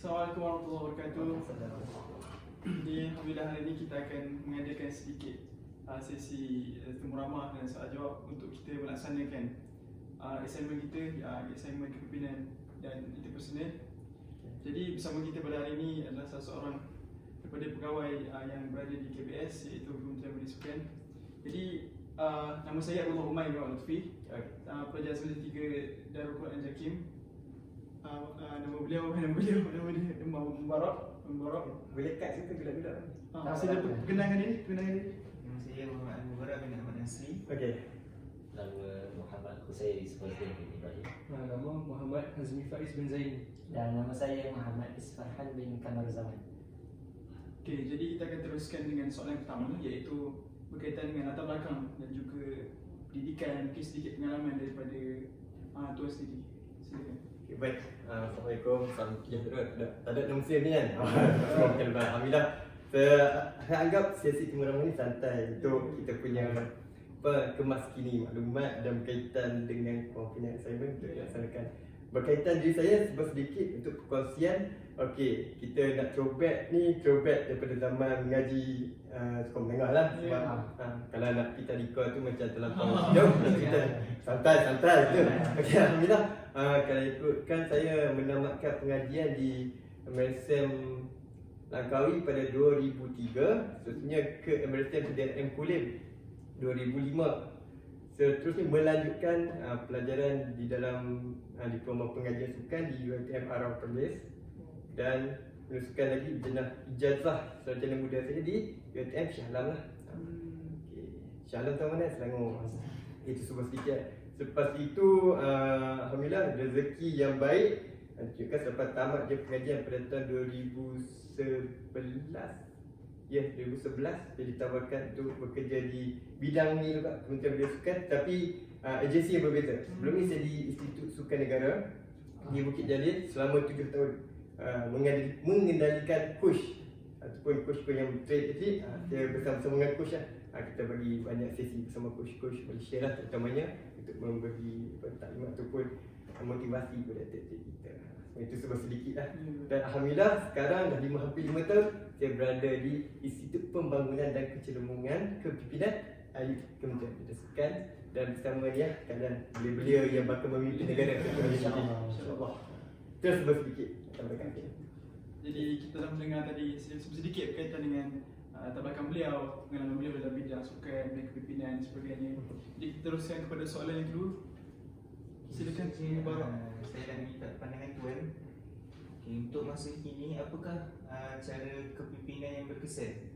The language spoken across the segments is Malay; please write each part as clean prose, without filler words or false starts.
Assalamualaikum warahmatullahi wabarakatuh. Jadi alhamdulillah hari ini kita akan mengadakan sedikit sesi temu ramah dan soal jawab untuk kita melaksanakan assignment kita, assignment kepimpinan dan interpersonal. Jadi bersama kita pada hari ini adalah salah seorang daripada pegawai yang berada di KBS, iaitu Kementerian Pendidikan Sukan. Jadi nama saya Abdullah Umay bin Lutfi, pelajar semester 3 Darul Quran Jakim. Nama beliau Mubarak. Boleh kat situ gelap-gelap. Sila kenangan ini. Nama saya Muhammad Mubarak bin Ahmad Nasri. Okey. Nama Muhammad Husairi Sebastian bin Ibrahim. Nama Muhammad Hazmi Faiz bin Zaini. Dan nama saya Muhammad Isfahan bin Kamar Zaman. Okey, jadi kita akan teruskan dengan soalan pertama, iaitu berkaitan dengan latar belakang dan juga pendidikan, mungkin sedikit pengalaman daripada tuan sendiri. Silakan. Okay, baik. Assalamualaikum. Salam sejahtera. Tak ada nama Muslim ni kan? Alhamdulillah. Saya anggap sesi temu ramah ni santai untuk kita punya kemaskini maklumat dan berkaitan dengan komponen assignment untuk dilaksanakan. Berkaitan diri saya sedikit untuk perkongsian. Okey, kita nak throwback daripada zaman mengaji sekolah menengah lah. Sebab kalau nak kita recall tu macam terlampau jauh. Kita santai tu. Okey, alhamdulillah. Kalau ikutkan saya menamatkan pengajian di MSM Langkawi pada 2003, seterusnya ke MSM PDRM Kulim 2005. Seterusnya melanjutkan pelajaran di dalam diploma pengajian sukan di UiTM Arab Perlis dan meneruskan lagi jenah ijazah sarjana muda saya di UiTM Shah Alam lah. Okay. Shah Alam tahu mana? Selangor. Itu sebuah sedikit. Selepas itu alhamdulillah rezeki yang baik. Juga selepas tamat je pengajian pada tahun 2011. Ya, 2011 saya ditawarkan untuk bekerja di bidang ni juga, Kementerian Pendidikan Sukan, tapi agensi yang berbeza. Sebelum ni saya di Institut Sukan Negara di Bukit Jalil selama 7 tahun mengendalikan coach ataupun coach yang train atlet. Saya bersama-sama dengan coach lah. Kita bagi banyak sesi bersama coach-coach Malaysia lah terutamanya untuk memberi taklimat ataupun motivasi kepada atlet-atlet kita. Itu sebab sedikit lah. Dan alhamdulillah sekarang dah hampir 5 tahun saya berada di Institut Pembangunan dan Kecederungan Kepimpinan Kementerian Pendidikan Sukan dan bersama dia kalian beliau yang bakal memimpin negara. InsyaAllah. Itu sebab sedikit tambahkan. Jadi kita dah mendengar tadi sedikit berkaitan dengan latar belakang beliau, pengalaman beliau dalam bidang sukan dan kepimpinan dan sebagainya. Jadi kita teruskan kepada soalan yang kedua. Silakan Mubarak. Saya dah minta pandangan tuan. Okay, untuk masa kini, apakah cara kepimpinan yang berkesan?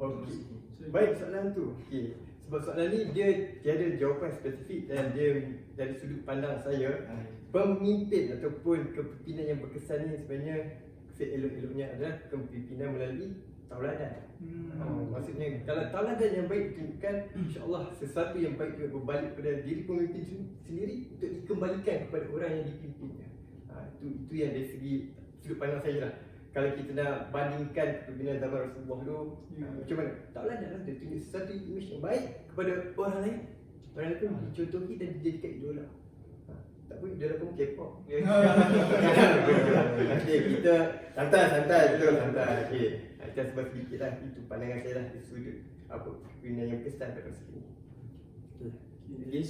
Okey. Baik soalan tu. Okey. Sebab soalan ni dia tiada jawapan spesifik dan dia dari sudut pandang saya, pemimpin ataupun kepimpinan yang berkesan ni sebenarnya seelok-eloknya adalah kepimpinan melalui tauladan. Maksudnya kalau tauladan yang baik ditunjukkan, insya-Allah sesuatu yang baik juga berbalik kepada diri pemimpin sendiri untuk dikembalikan kepada orang yang dipimpinnya. Itu yang dari segi sudut pandang saya lah. Kalau kita nak bandingkan kepimpinan zaman Rasulullah dulu, macam mana? Tauladan lah, dia tunjuk sesuatu image yang baik kepada orang lain. Orang lain pun dicontohi dan dijadikan idola. Tak boleh, dia pun K-pop. Okey, kita santai betul, santai. Okey. Kita sebab sedikit lah, itu pandangan saya lah di sudut kepimpinan yang berkesan pada masa ini. Jadi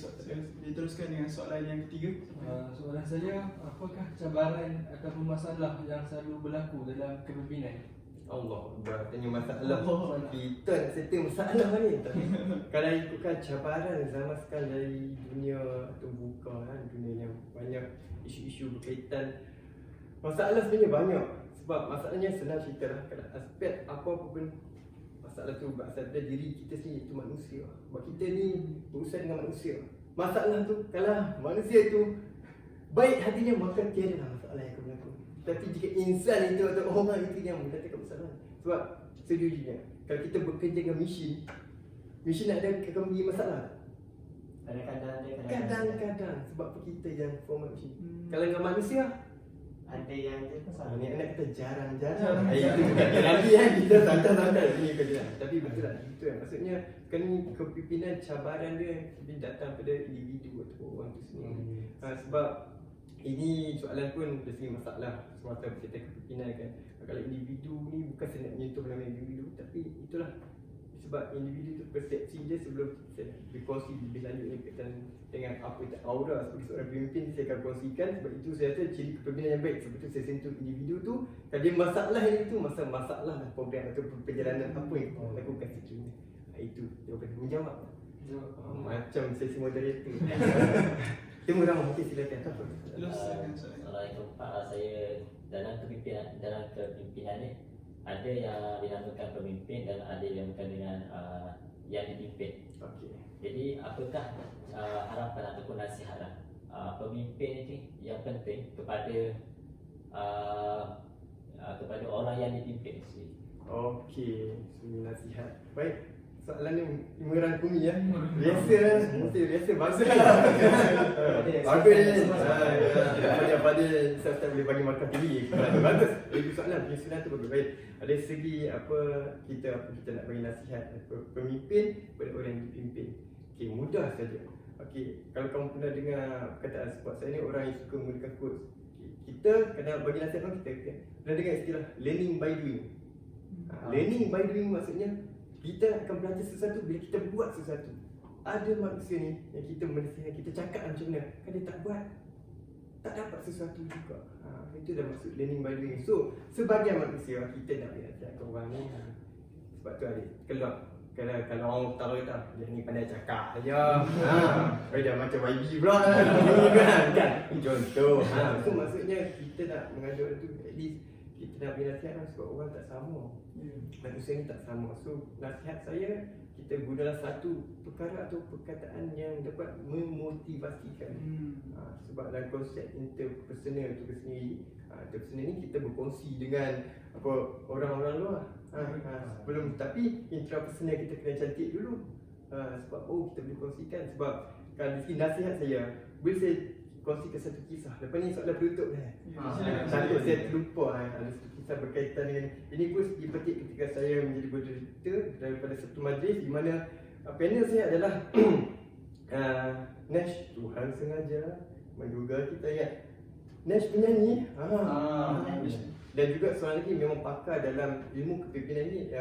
diteruskan dengan soalan yang ketiga. Soalan saya, apakah cabaran ataupun masalah yang selalu berlaku dalam kepimpinan? Allah, tanya masalah. Kita nak settle masalah ni. Tapi kalau ikutkan cabaran zaman sekarang dari dunia terbuka kan, dunia yang banyak isu-isu berkaitan, masalah sebenarnya banyak. Sebab masalahnya senang cerita lah. Kalau aspek apa pun masalah tu berasal dari diri kita sendiri, itu manusia. Sebab kita ni berurusan dengan manusia. Masalah tu, kalau manusia tu baik hatinya, maka tiada lah masalah yang akan berlaku. Tapi jika insan itu atau orang itu yang mendatangkan masalah. Sebab sejujurnya, kalau kita bekerja dengan mesin ada akan bagi masalah. Kadang-kadang sebab kita yang format mesin. Kalau dengan manusia, Ada yang dia pasal ni anak kita jarang-jarang. Itu bukan lagi kan, kita santai-santai sini kerja. Tapi betul lah, itu kan. Maksudnya kan ni kepimpinan cabaran dia datang pada individu atau orang tu sendiri. Sebab ini soalan pun dari segi masalah semasa berkaitan kepimpinan kan. Kalau individu ni bukan saya nak menyentuh nama individu, tapi itulah sebab individu tu persepsi dia sebelum saya berkongsi lebih lanjut ni berkaitan dengan apa itu aura sebagai seorang pemimpin, saya akan kongsikan. Sebab itu saya rasa ciri kepimpinan yang baik. Sebab itu saya sentuh individu tu, kalau dia masalah yang itu masalah lah program atau perjalanan apa yang kita lakukan sekiranya. Itu jawapan menjawab. Macam sesi moderator. Temu ramah, okey silakan. Soalan yang keempat, saya dalam kepimpinan ni ada yang dinamakan pemimpin dan ada yang dinamakan dengan yang dipimpin. Okey. Jadi apakah harapan ataupun nasihat pemimpin ini yang penting kepada orang yang dipimpin sendiri? Okey, nasihat. Baik. Soalan ni merangkumi ya. Biasa bagus. Bagus ni. Pada saya tak boleh bagi markah tinggi. Bagus. Itu soalan penyusunan tu bagus. Baik. Ada segi apa kita nak bagi nasihat pemimpin kepada orang yang dipimpin. Okey, mudah saja. Okey, kalau kamu pernah dengar perkataan sebab saya ni orang yang suka menggunakan quotes. Kita kena bagi nasihat orang kita pernah dengar istilah learning by doing. Learning by doing maksudnya kita akan belajar sesuatu bila kita buat sesuatu. Ada manusia ni yang kita menasihat, kita cakap macam mana, kan dia tak buat, tak dapat sesuatu juga. Itu dah maksud learning by doing. So sebagai manusia kita nak nasihat orang ni. Sebab tu ada kelak kalau orang tahu tak, dia ni pandai cakap saja. Dah macam YB pula kan. Contoh. So maksudnya kita nak mengadu tu, at least kita nak beri nasihat sebab orang tak sama. Manusia ni tak sama. So nasihat saya, kita gunalah satu perkara atau perkataan yang dapat memotivasikan. Sebab dalam konsep interpersonal itu sendiri, interpersonal ni kita berkongsi dengan orang-orang luar. Sebelum, tapi intrapersonal kita kena cantik dulu. Sebab kita boleh kongsikan. Sebab kalau di sini nasihat saya, boleh saya kongsikan satu kisah. Lepas ni soalan penutup satu saya terlupa. Ada satu kisah berkaitan dengan ini pun dipetik ketika saya menjadi moderator daripada satu majlis di mana panel saya adalah Nash, Tuhan sengaja menduga kita ingat Nash penyanyi. Dan juga seorang lagi memang pakar dalam ilmu kepimpinan ni,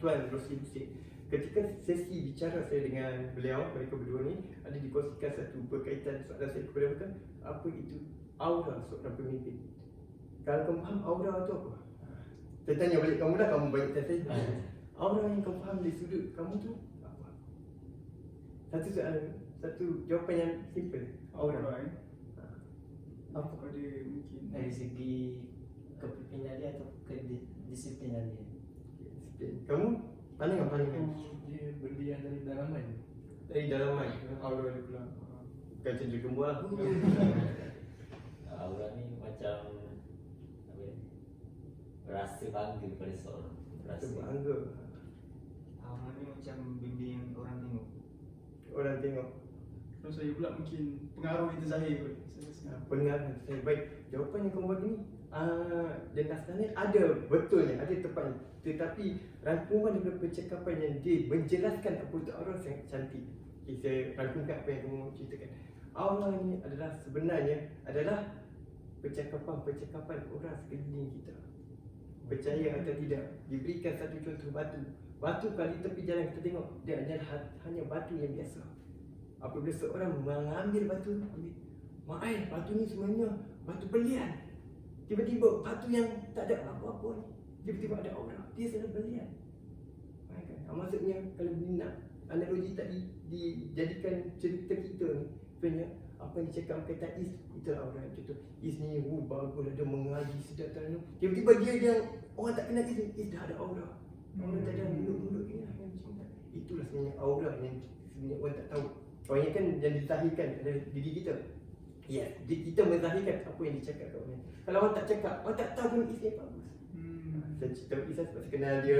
Tuan Rosli Busik. Ketika sesi bicara saya dengan mereka berdua ni, ada dikongsikan satu berkaitan soalan saya kepada mereka, apa itu aura seorang pemimpin. Kalau kamu faham aura tu apa? Saya tanya balik kamu dah, kamu banyak tanya saya. Aura yang kamu faham dari sudut kamu tu apa? Satu soalan, satu jawapan yang simple. Aura. Apa ada mungkin Dari segi kepimpinan dia atau kedisiplinan dia? Disiplin. Kamu? Pandangan. Dia berlian dari dalaman. Dari dalaman. Aura dia pula. Bukan cenderung gembar. Aura ni macam apa ya? Rasa bangga pada seorang. Rasa bangga. Aura ni macam benda yang orang tengok. Orang tengok. Kalau saya pula mungkin pengaruh itu zahir kot. Saya rasa. Pengaruh saya. Baik, jawapan yang kamu bagi ni dan dasarnya ada betulnya, ada tepatnya. Tetapi rangkuman daripada percakapan yang dia menjelaskan apa itu aura sangat cantik. Okay, saya rangkumkan apa yang kamu ceritakan. Aura ni adalah sebenarnya adalah percakapan-percakapan orang sekeliling kita. Percaya atau tidak, diberikan satu contoh batu. Batu kalau di tepi jalan kita tengok, dia adalah hanya batu yang biasa. Apabila seorang mengambil batu, ambil batu ni sebenarnya batu belian. Tiba-tiba batu yang tak ada apa-apa ni, tiba-tiba ada aura, dia sangat belian. Maksudnya kalau nak analogi tadi dijadikan cerita kita ni, sebenarnya apa yang dicakap berkaitan Is, itulah aura. Contoh Is ni bagus, ada mengaji sedap. Tiba-tiba dia yang orang tak kenal Is dah ada aura. Orang tak ada mulut-mulut ni lah yang macam tu. Itulah sebenarnya aura yang sebenarnya orang tak tahu. Orang yang kan yang dizahirkan adalah diri kita. Ya, kita menzahirkan apa yang dicakap kat orang. Kalau orang tak cakap, orang tak tahu pun Is ni bagus. Saya cerita Is sebab saya kenal dia.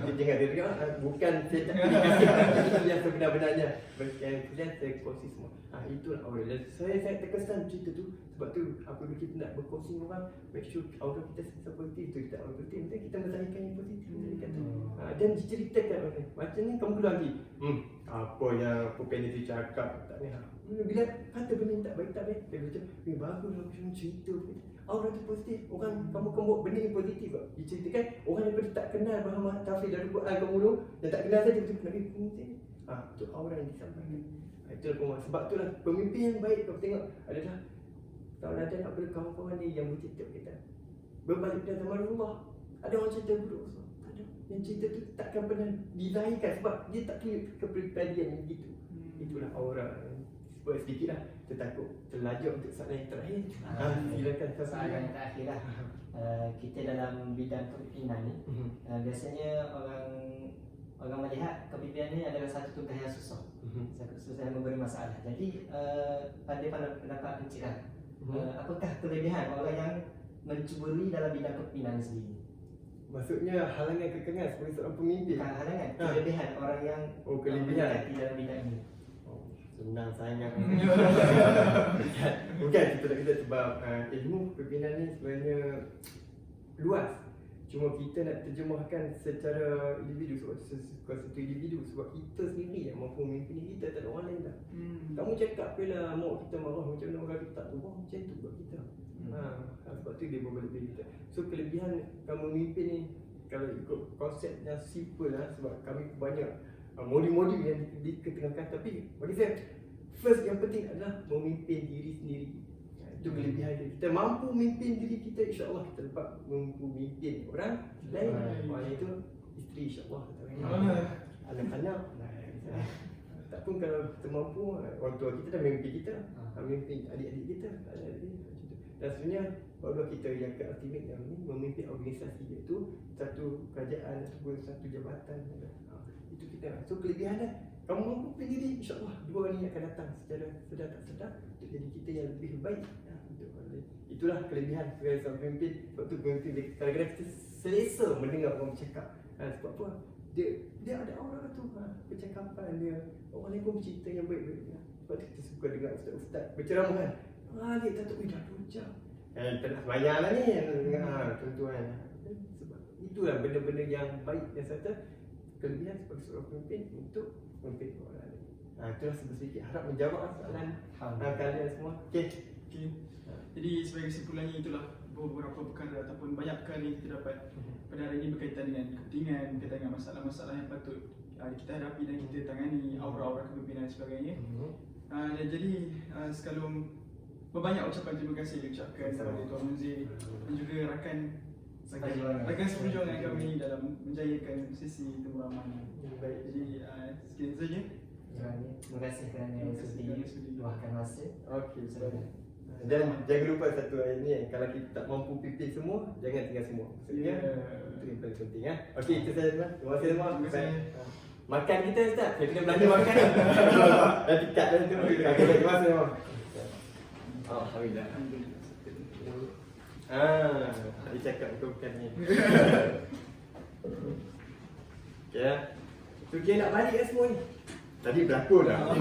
Dia jangan dia dengar, bukan saya tak kasih yang sebenar-benarnya. Kemudian saya kongsi semua. Itulah aura. Saya terkesan cerita tu. Sebab tu apabila kita nak berkongsi dengan orang, make sure aura kita seperti itu. Kita aura positif, kita menzahirkan yang positif. Dan diceritakan orang. Macam ni kamu keluar lagi. Apa yang panel tu cakap tak ni. Bila kata benda yang tak baik, dia macam, bagus lah macam cerita. Aura tu positif. Orang kamu buat benda yang positif kok. Diceritakan orang daripada tak kenal Muhammad Taufik dari Quran kamu dulu, yang tak kenal saja betul Nabi Muhammad. Itu aura yang disampaikan. Itulah pemahaman. Sebab itulah pemimpin yang baik kau tengok adalah tauladan kepada kawan-kawan dia yang bercerita kita. Berbalik pada zaman Allah. Ada orang cerita buruk, tak ada. Yang cerita tu takkan pernah dilahirkan sebab dia tak punya kepribadian yang begitu. Itulah aura. Sebab sedikit lah, kita takut terlajak untuk soalan yang terakhir. Silakan Soalan yang terakhir lah. Kita dalam bidang kepimpinan ni, biasanya orang melihat kepimpinan ni adalah satu tugas yang susah. Susah yang memberi masalah. Jadi pada pendapat Encik lah, apakah kelebihan orang yang mencuburi dalam bidang kepimpinan sendiri? Maksudnya halangan kekangan sebagai seorang pemimpin. Bukan halangan, kelebihan orang yang kelebihan di dalam bidang ini. Senang sangat. Bukan kita nak kata sebab ilmu kepimpinan ni sebenarnya luas. Cuma kita nak terjemahkan secara individu satu individu sebab kita sendiri yang mampu memimpin kita, tak ada orang lain dah. Kamu cakap bila mak kita marah macam mana orang kita tak tahu macam tu buat kita. Sebab tu dia berbalik kita. So kelebihan kamu memimpin ni kalau ikut konsep yang simple lah, sebab kami banyak modul-modul yang diketengahkan, tapi bagi saya first yang penting adalah memimpin diri sendiri. Itu kelebihan dia. Kita mampu memimpin diri kita, insya-Allah kita dapat mampu memimpin orang lain. Orang itu isteri, insya-Allah. Anak-anak. Tak pun kalau kita mampu, orang tua kita dah memimpin kita, memimpin adik-adik kita. Dan sebenarnya kalau kita yang ke ultimate yang ni memimpin organisasi, iaitu satu kerajaan ataupun satu jabatan. Itu kita. So kelebihan dia, kamu mampu pilih diri, insya-Allah dua ni akan datang secara sedar tak sedar untuk jadi kita yang lebih baik. Itulah kelebihan sebagai seorang pemimpin. Sebab tu pemimpin kadang-kadang kita selesa mendengar orang bercakap. Sebab apa? Dia ada aura tu, percakapan dia. Orang lain pun bercerita yang baik-baik. Sebab tu kita suka dengar ustaz-ustaz berceramah. Dia tak tahu dah 2 jam. Kita nak sembahyang lah ni. Tuan-tuan. Sebab itulah benda-benda yang baik yang serta kelebihan sebagai seorang pemimpin untuk memimpin orang lain. Itulah sedikit harap menjawab soalan kalian semua. Okey. Jadi sebagai kesimpulannya itulah beberapa perkara ataupun banyak perkara yang kita dapat pada hari ini berkaitan dengan kepentingan, berkaitan dengan masalah-masalah yang patut kita hadapi dan kita tangani, aura-aura kepimpinan dan sebagainya. Dan jadi sekalian berbanyak ucapan terima kasih diucapkan kepada Tuan Munzir dan juga rakan seperjuangan kami dalam menjayakan sesi temu ramah ini. Baik, jadi sekian saja. Terima kasih kerana sudi luahkan masa. Okey, dan jangan lupa satu ayat ni, kalau kita tak mampu pimpin semua, jangan tinggal semua. Maksudnya itu yang paling penting. Okey, itu saja semua. Terima kasih semua. Makan kita Ustaz. Saya kena belanja makan. Dah tikat dah tu. Terima kasih semua. Alhamdulillah. Dia cakap bukan ni. Okey. So kita nak balik semua ni. Tadi berlakon dah.